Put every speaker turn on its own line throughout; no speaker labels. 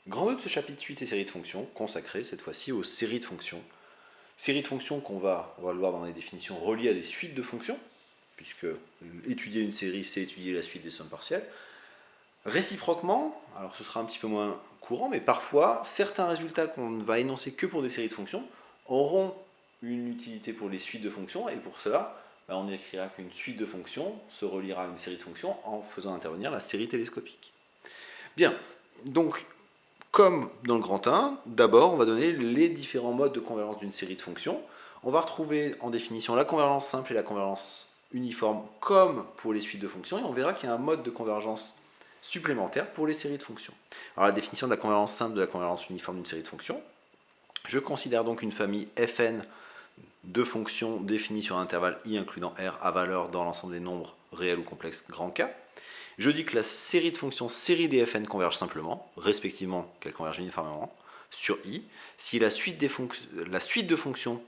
Grand 2 de ce chapitre suite et série de fonctions, consacré cette fois-ci aux séries de fonctions. Séries de fonctions on va le voir dans les définitions, reliées à des suites de fonctions, puisque étudier une série, c'est étudier la suite des sommes partielles. Réciproquement, alors ce sera un petit peu moins courant, mais parfois, certains résultats qu'on ne va énoncer que pour des séries de fonctions auront une utilité pour les suites de fonctions, et pour cela, on écrira qu'une suite de fonctions se reliera à une série de fonctions en faisant intervenir la série télescopique. Bien, donc comme dans le grand 1, d'abord on va donner les différents modes de convergence d'une série de fonctions. On va retrouver en définition la convergence simple et la convergence uniforme comme pour les suites de fonctions, et on verra qu'il y a un mode de convergence supplémentaire pour les séries de fonctions. Alors la définition de la convergence simple de la convergence uniforme d'une série de fonctions, je considère donc une famille Fn de fonctions définies sur un intervalle i incluant R à valeur dans l'ensemble des nombres réels ou complexes grand K. Je dis que la série de fonctions série des Fn converge simplement, respectivement qu'elles convergent uniformément, sur I, si la suite de fonctions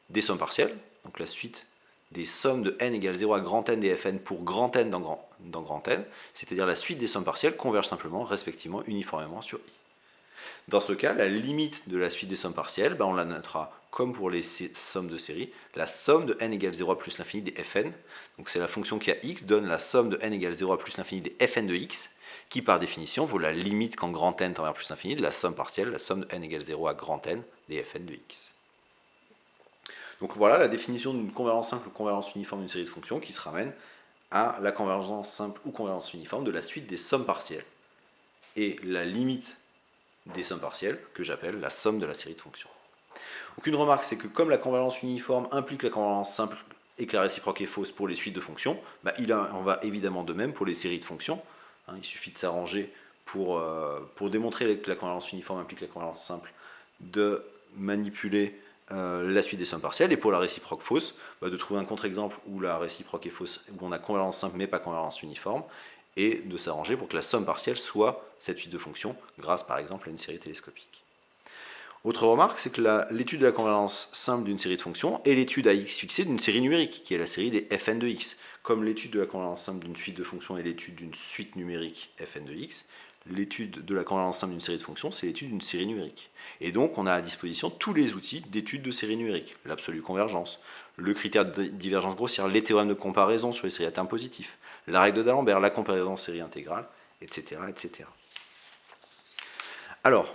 des sommes partielles, donc la suite des sommes de n égale 0 à grand N des Fn pour grand N dans grand N, c'est-à-dire la suite des sommes partielles, converge simplement, respectivement, uniformément sur I. Dans ce cas, la limite de la suite des sommes partielles, on la notera comme pour les sommes de série, la somme de n égale 0 à plus l'infini des Fn. Donc c'est la fonction qui a x donne la somme de n égale 0 à plus l'infini des Fn de x, qui par définition vaut la limite quand grand N tend vers plus l'infini de la somme partielle, la somme de n égale 0 à grand N des Fn de x. Donc voilà la définition d'une convergence simple ou convergence uniforme d'une série de fonctions qui se ramène à la convergence simple ou convergence uniforme de la suite des sommes partielles. Et la limite des sommes partielles, que j'appelle la somme de la série de fonctions. Donc une remarque, c'est que comme la convergence uniforme implique la convergence simple et que la réciproque est fausse pour les suites de fonctions, il en va évidemment de même pour les séries de fonctions. Il suffit de s'arranger pour démontrer que la convergence uniforme implique la convergence simple, de manipuler la suite des sommes partielles, et pour la réciproque fausse, de trouver un contre-exemple où la réciproque est fausse, où on a convergence simple mais pas convergence uniforme, et de s'arranger pour que la somme partielle soit cette suite de fonctions, grâce par exemple à une série télescopique. Autre remarque, c'est que l'étude de la convergence simple d'une série de fonctions est l'étude à x fixée d'une série numérique, qui est la série des Fn de x. Comme l'étude de la convergence simple d'une suite de fonctions est l'étude d'une suite numérique Fn de x, l'étude de la convergence simple d'une série de fonctions, c'est l'étude d'une série numérique. Et donc, on a à disposition tous les outils d'étude de séries numériques, l'absolue convergence, le critère de divergence grossière, les théorèmes de comparaison sur les séries à termes positifs, la règle de D'Alembert, la comparaison en série intégrale, etc., etc. Alors,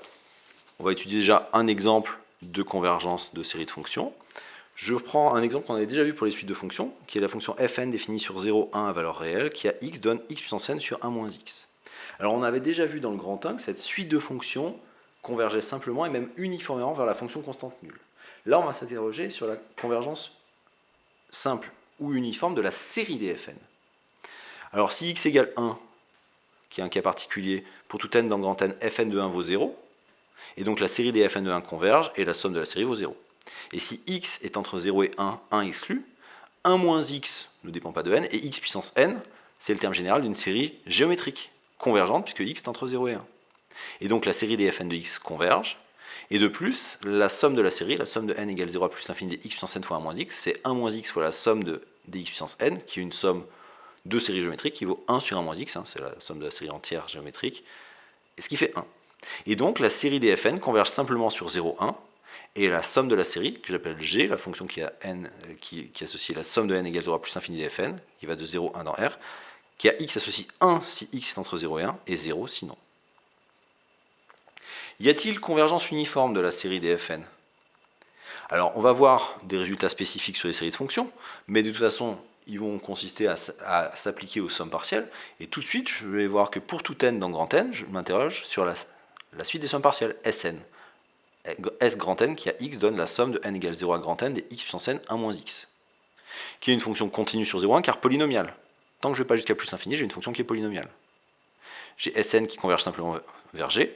on va étudier déjà un exemple de convergence de série de fonctions. Je prends un exemple qu'on avait déjà vu pour les suites de fonctions, qui est la fonction fn définie sur 0, 1 à valeur réelle, qui à x donne x puissance n sur 1 moins x. Alors on avait déjà vu dans le grand 1 que cette suite de fonctions convergeait simplement et même uniformément vers la fonction constante nulle. Là, on va s'interroger sur la convergence simple ou uniforme de la série des Fn. Alors si x égale 1, qui est un cas particulier, pour tout n dans grand N, Fn de 1 vaut 0, et donc la série des Fn de 1 converge, et la somme de la série vaut 0. Et si x est entre 0 et 1, 1 exclu, 1 moins x ne dépend pas de n, et x puissance n, c'est le terme général d'une série géométrique, convergente, puisque x est entre 0 et 1. Et donc la série des Fn de x converge, et de plus, la somme de la série, la somme de n égale 0 à plus l'infini des x puissance n fois 1 moins x, c'est 1 moins x fois la somme des x puissance n, qui est une somme de série géométrique qui vaut 1 sur 1 moins x, c'est la somme de la série entière géométrique, et ce qui fait 1. Et donc la série des Fn converge simplement sur 0, 1, et la somme de la série, que j'appelle g, la fonction qui associe la somme de n égale 0 à plus l'infini des Fn, qui va de 0, 1 dans R, qui a x associe 1 si x est entre 0 et 1, et 0 sinon. Y a-t-il convergence uniforme de la série des Fn? Alors on va voir des résultats spécifiques sur les séries de fonctions, mais de toute façon ils vont consister à s'appliquer aux sommes partielles, et tout de suite je vais voir que pour tout n dans grand N, je m'interroge sur la suite des sommes partielles, Sn. S grand N qui à x donne la somme de n égale 0 à grand N des x puissance n 1 moins x, qui est une fonction continue sur 0,1 car polynomiale. Tant que je ne vais pas jusqu'à plus infini, j'ai une fonction qui est polynomiale. J'ai Sn qui converge simplement vers G,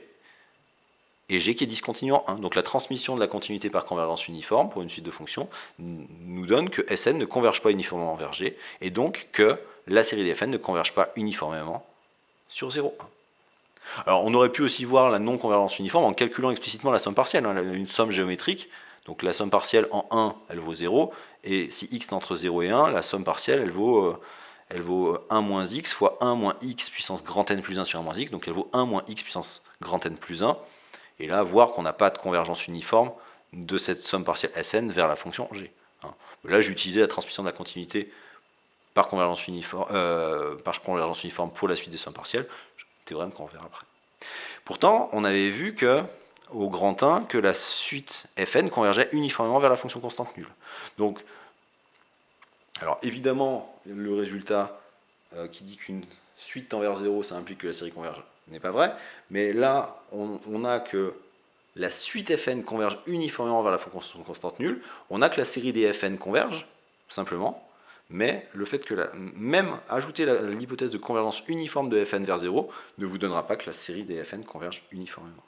et G qui est discontinu en 1. Donc la transmission de la continuité par convergence uniforme pour une suite de fonctions nous donne que Sn ne converge pas uniformément vers G, et donc que la série des Fn ne converge pas uniformément sur 0,1. Alors on aurait pu aussi voir la non-convergence uniforme en calculant explicitement la somme partielle, une somme géométrique. Donc la somme partielle en 1, elle vaut 0, et si x est entre 0 et 1, la somme partielle, elle vaut 1 moins x fois 1 moins x puissance grand N plus 1 sur 1 moins x, donc elle vaut 1 moins x puissance grand N plus 1, et là, voir qu'on n'a pas de convergence uniforme de cette somme partielle Sn vers la fonction G. Là, j'ai utilisé la transmission de la continuité par convergence uniforme pour la suite des sommes partielles, théorème qu'on verra après. Pourtant, on avait vu que au grand 1 que la suite Fn convergeait uniformément vers la fonction constante nulle. Donc, alors évidemment, le résultat qui dit qu'une suite tend vers 0, ça implique que la série converge, n'est pas vrai, mais là, on a que la suite Fn converge uniformément vers la fonction constante nulle, on a que la série des Fn converge, simplement, mais le fait que même ajouter l'hypothèse de convergence uniforme de Fn vers 0 ne vous donnera pas que la série des Fn converge uniformément.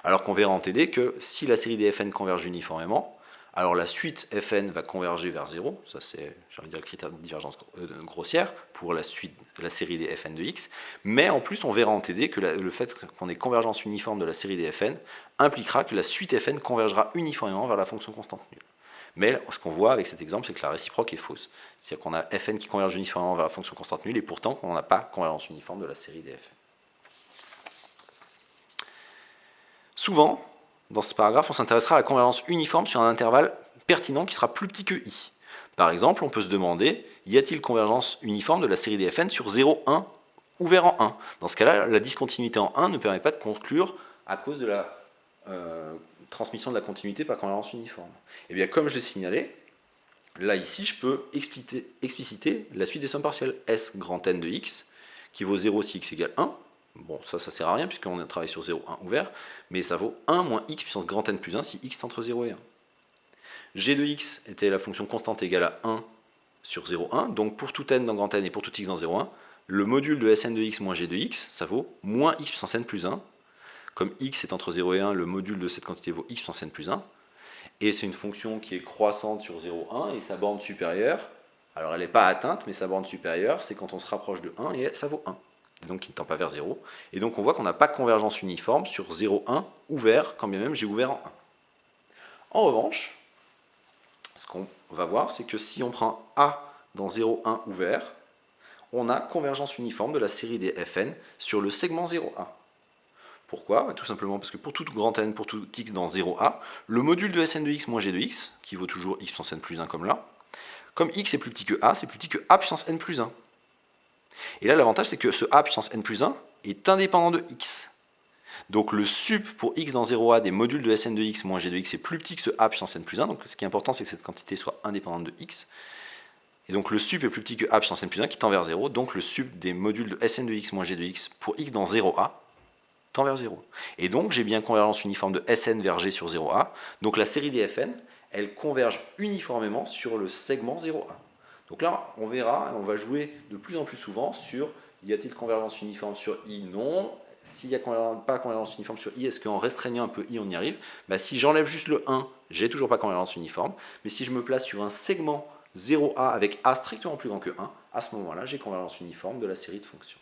Alors qu'on verra en TD que si la série des Fn converge uniformément, alors la suite Fn va converger vers 0, ça c'est, j'ai envie de dire, le critère de divergence grossière pour la série des Fn de x, mais en plus on verra en TD que le fait qu'on ait convergence uniforme de la série des Fn impliquera que la suite Fn convergera uniformément vers la fonction constante nulle. Mais ce qu'on voit avec cet exemple, c'est que la réciproque est fausse. C'est-à-dire qu'on a Fn qui converge uniformément vers la fonction constante nulle, et pourtant on n'a pas convergence uniforme de la série des Fn. Souvent, dans ce paragraphe, on s'intéressera à la convergence uniforme sur un intervalle pertinent qui sera plus petit que i. Par exemple, on peut se demander, y a-t-il convergence uniforme de la série des Fn sur 0, 1 ouvert en 1 ? Dans ce cas-là, la discontinuité en 1 ne permet pas de conclure à cause de la transmission de la continuité par convergence uniforme. Et bien, comme je l'ai signalé, là, ici, je peux expliciter la suite des sommes partielles. S grand N de x, qui vaut 0 si x égale 1. Bon, ça sert à rien, puisqu'on travaille sur 0, 1 ouvert, mais ça vaut 1 moins x puissance grand N plus 1 si x est entre 0 et 1. G de x était la fonction constante égale à 1 sur 0, 1, donc pour tout n dans grand N et pour tout x dans 0, 1, le module de Sn de x moins g de x, ça vaut moins x puissance n plus 1. Comme x est entre 0 et 1, le module de cette quantité vaut x puissance n plus 1. Et c'est une fonction qui est croissante sur 0, 1, et sa borne supérieure, alors elle n'est pas atteinte, mais sa borne supérieure, c'est quand on se rapproche de 1, et ça vaut 1. Et donc qui ne tend pas vers 0. Et donc on voit qu'on n'a pas de convergence uniforme sur 0, 1 ouvert, quand bien même j'ai ouvert en 1. En revanche, ce qu'on va voir, c'est que si on prend A dans 0, 1 ouvert, on a convergence uniforme de la série des Fn sur le segment 0A. Pourquoi ? Tout simplement parce que pour tout grand N, pour tout x dans 0A, le module de Sn de x moins g de x, qui vaut toujours x puissance n plus 1 comme là, comme x est plus petit que A, c'est plus petit que A puissance n plus 1. Et là, l'avantage, c'est que ce A puissance n plus 1 est indépendant de x. Donc le sup pour x dans 0A des modules de Sn de x moins g de x est plus petit que ce A puissance n plus 1. Donc ce qui est important, c'est que cette quantité soit indépendante de x. Et donc le sup est plus petit que A puissance n plus 1 qui tend vers 0. Donc le sup des modules de Sn de x moins g de x pour x dans 0A tend vers 0. Et donc j'ai bien convergence uniforme de Sn vers G sur 0A. Donc la série des Fn, elle converge uniformément sur le segment 0A. Donc là, on verra, on va jouer de plus en plus souvent sur y a-t-il convergence uniforme sur I? Non. S'il n'y a pas convergence uniforme sur I, est-ce qu'en restreignant un peu I, on y arrive? Si j'enlève juste le 1, j'ai toujours pas convergence uniforme. Mais si je me place sur un segment 0A avec A strictement plus grand que 1, à ce moment-là, j'ai convergence uniforme de la série de fonctions.